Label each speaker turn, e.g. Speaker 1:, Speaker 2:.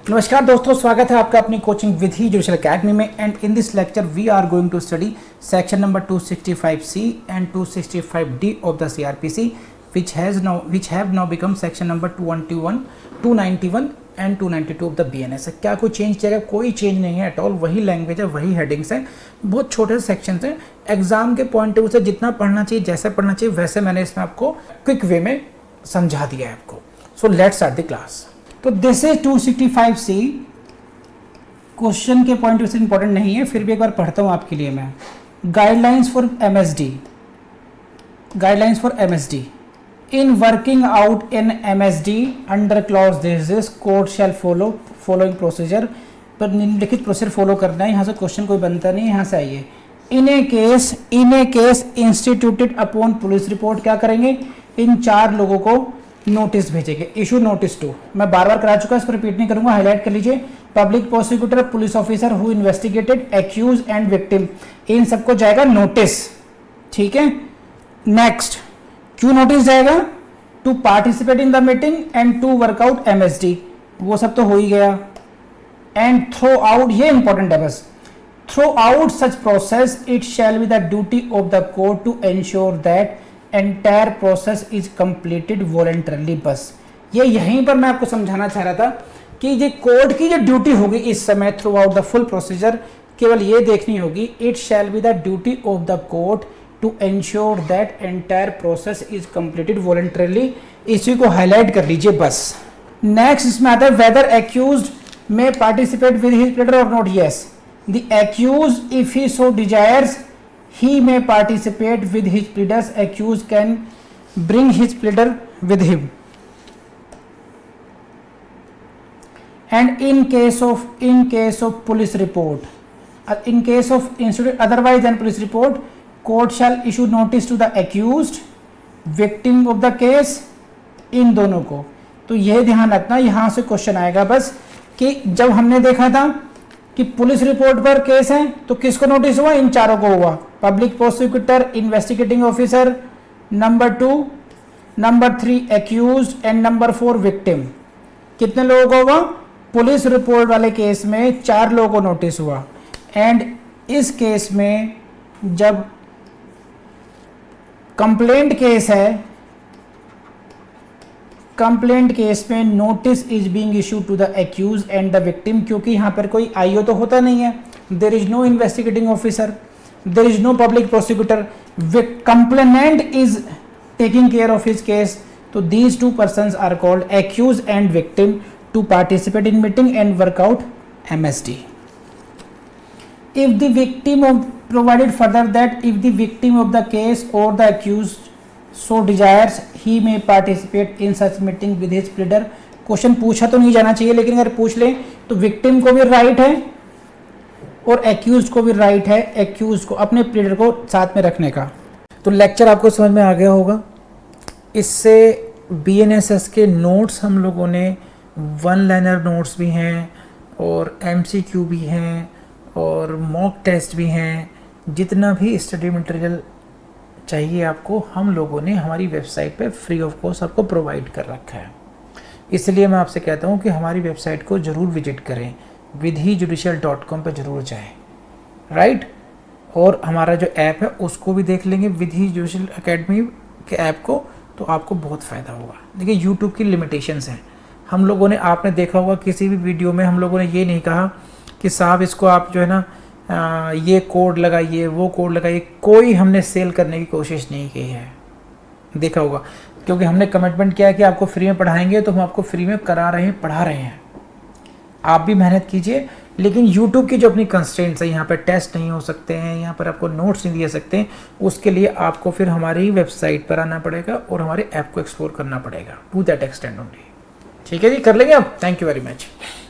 Speaker 1: नमस्कार दोस्तों, स्वागत है आपका अपनी कोचिंग विधि जुडिशियल एकेडमी में। And in this lecture we are going to study section number 265C and 265D of the CRPC which have now become section number 221, 291 and 292 of the BNS। क्या कोई change किया? कोई change नहीं है at all, वही language है, वही headings है, बहुत छोटे से सेक्शंस हैं। एग्जाम के पॉइंट ऑफ व्यू से जितना पढ़ना चाहिए, जैसे पढ़ना चाहिए वैसे मैंने इसमें आपको क्विक वे में समझा दिया है आपको। So let's start the class. तो दिस इज 265C। क्वेश्चन के पॉइंट से इंपॉर्टेंट नहीं है, फिर भी एक बार पढ़ता हूं आपके लिए मैं। Guidelines for MSD in working out in MSD under clause this court shell follow following procedure. पर निम्नलिखित प्रोसीजर फॉलो करना है। यहाँ से क्वेश्चन कोई बनता नहीं है, यहाँ से आइए। In a case instituted upon police report, क्या करेंगे? इन 4 लोगों को नोटिस भेजेंगे। इशू नोटिस टू, मैं बार बार करा चुका है, इसको रिपीट नहीं करूंगा, हाईलाइट कर लीजिए। Public prosecutor, police officer who investigated, accuse and victim, इन सबको जाएगा नोटिस। ठीक है, नेक्स्ट क्यों नोटिस जाएगा? To participate in the meeting and to work out MSD, वो सब तो हो ही गया। एंड थ्रो आउट, ये इंपॉर्टेंट है बस, throughout such process it shall be the duty of the court to ensure that entire process is completed voluntarily. बस ये यहीं पर मैं आपको समझाना चाह रहा था कि ये कोर्ट की जो ड्यूटी होगी इस समय throughout the full procedure, केवल ये देखनी होगी, it shall be the duty of the court to ensure that entire process is completed voluntarily. इसी को हाईलाइट कर लीजिए बस। नेक्स्ट इसमें आता है whether accused may participate with his pleader और not. Yes, the accused if he so desires he may participate with his pleaders. Accused can bring his pleader with him. And in case of police report, in case of institute otherwise than police report, court shall issue notice to the accused, victim of the case, इन दोनों को। तो यह ध्यान रखना, यहां से question आएगा बस कि जब हमने देखा था कि पुलिस रिपोर्ट पर केस है तो किसको नोटिस हुआ? इन 4 को हुआ। Public prosecutor, investigating officer, number 2, number 3 accused and number 4 victim. कितने लोगों को हुआ? पुलिस रिपोर्ट वाले केस में 4 लोगों को नोटिस हुआ। एंड इस केस में जब कंप्लेंट केस है, कंप्लेंट केस में notice is being issue to the accuse and the victim, क्योंकि यहां पर कोई आईओ तो होता नहीं है, there is no investigating officer, there is no public prosecutor, complainant is taking care of his case. तो these 2 persons are called accuse and victim to participate in meeting and work out MSD। If the victim of provided further that if the victim of the case और the accused so desires he may participate in such meeting with his pleader। Question पूछा तो नहीं जाना चाहिए, लेकिन अगर पूछ ले तो विक्टिम को भी राइट है और एक्यूज को भी राइट है, एक्यूज को अपने प्लीडर को साथ में रखने का। तो लेक्चर आपको समझ में आ गया होगा। इससे BNSS के नोट्स हम लोगों ने 1 लाइनर नोट्स भी हैं और MCQ भी हैं और मॉक टेस्ट भी हैं। जितना भी स्टडी मटेरियल चाहिए आपको, हम लोगों ने हमारी वेबसाइट पे फ्री ऑफ कॉस्ट आपको प्रोवाइड कर रखा है। इसलिए मैं आपसे कहता हूँ कि हमारी वेबसाइट को ज़रूर विजिट करें, vidhijudicial.com पे ज़रूर जाएं, राइट। और हमारा जो ऐप है उसको भी देख लेंगे, विधि जुडिशियल एकेडमी के ऐप को, तो आपको बहुत फ़ायदा होगा। देखिए यूट्यूब की लिमिटेशंस हैं। हम लोगों ने, आपने देखा होगा किसी भी वीडियो में हम लोगों ने ये नहीं कहा कि साहब इसको आप जो है ना ये कोड लगाइए, वो कोड लगाइए, कोई हमने सेल करने की कोशिश नहीं की है, देखा होगा, क्योंकि हमने कमिटमेंट किया है कि आपको फ्री में पढ़ाएंगे, तो हम आपको फ्री में करा रहे हैं, पढ़ा रहे हैं। आप भी मेहनत कीजिए, लेकिन YouTube की जो अपनी कंस्ट्रेंट्स है, यहाँ पर टेस्ट नहीं हो सकते हैं, यहाँ पर आपको नोट्स नहीं दे सकते हैं, उसके लिए आपको फिर हमारी वेबसाइट पर आना पड़ेगा और हमारे ऐप को एक्सप्लोर करना पड़ेगा, टू दैट एक्सटेंड ओनली। ठीक है जी, कर लेंगे आप। Thank you very much.